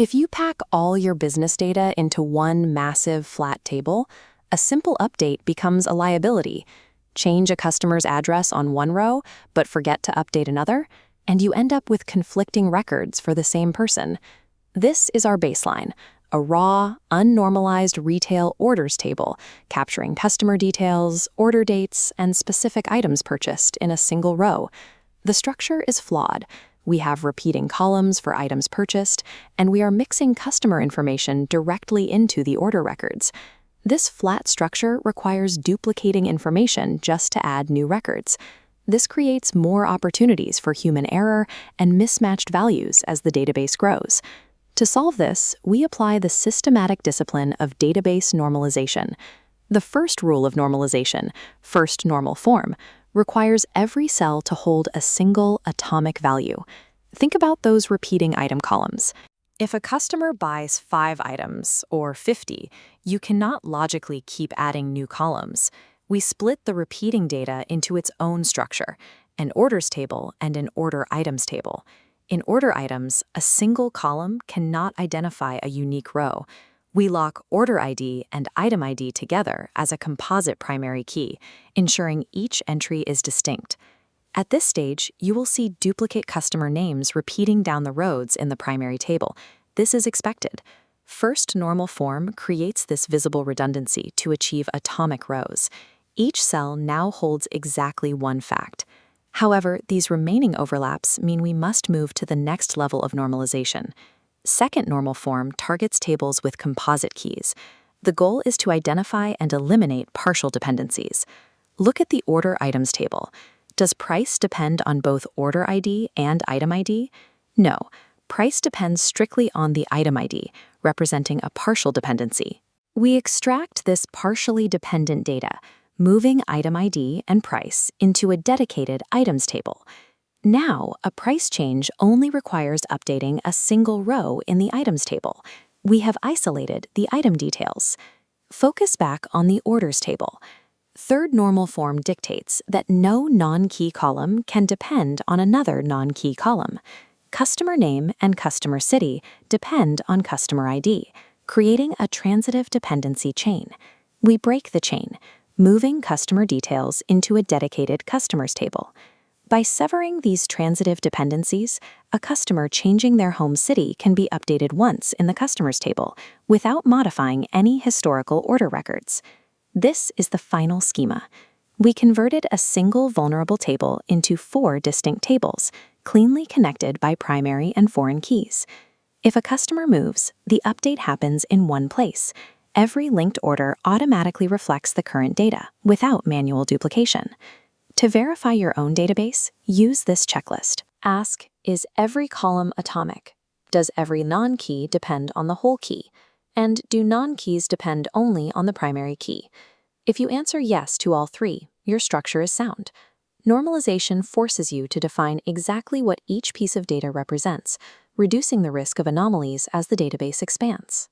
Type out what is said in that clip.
If you pack all your business data into one massive flat table, a simple update becomes a liability. Change a customer's address on one row, but forget to update another, and you end up with conflicting records for the same person. This is our baseline, a raw, unnormalized retail orders table, capturing customer details, order dates, and specific items purchased in a single row. The structure is flawed. We have repeating columns for items purchased, and we are mixing customer information directly into the order records. This flat structure requires duplicating information just to add new records. This creates more opportunities for human error and mismatched values as the database grows. To solve this, we apply the systematic discipline of database normalization. The first rule of normalization, first normal form, requires every cell to hold a single atomic value. Think about those repeating item columns. If a customer buys 5 items, or 50, you cannot logically keep adding new columns. We split the repeating data into its own structure, an orders table and an order items table. In order items, a single column cannot identify a unique row. We lock order ID and item ID together as a composite primary key, ensuring each entry is distinct. At this stage, you will see duplicate customer names repeating down the rows in the primary table. This is expected. First normal form creates this visible redundancy to achieve atomic rows. Each cell now holds exactly one fact. However, these remaining overlaps mean we must move to the next level of normalization. Second normal form targets tables with composite keys. The goal is to identify and eliminate partial dependencies. Look at the order items table. Does price depend on both order ID and item ID? No. Price depends strictly on the item ID, representing a partial dependency. We extract this partially dependent data, moving item ID and price into a dedicated items table. Now, a price change only requires updating a single row in the items table. We have isolated the item details. Focus back on the orders table. Third normal form dictates that no non-key column can depend on another non-key column. Customer name and customer city depend on customer ID, creating a transitive dependency chain. We break the chain, moving customer details into a dedicated customers table. By severing these transitive dependencies, a customer changing their home city can be updated once in the customers table without modifying any historical order records. This is the final schema. We converted a single vulnerable table into 4 distinct tables, cleanly connected by primary and foreign keys. If a customer moves, the update happens in one place. Every linked order automatically reflects the current data without manual duplication. To verify your own database, use this checklist. Ask, is every column atomic? Does every non-key depend on the whole key? And do non-keys depend only on the primary key? If you answer yes to all 3, your structure is sound. Normalization forces you to define exactly what each piece of data represents, reducing the risk of anomalies as the database expands.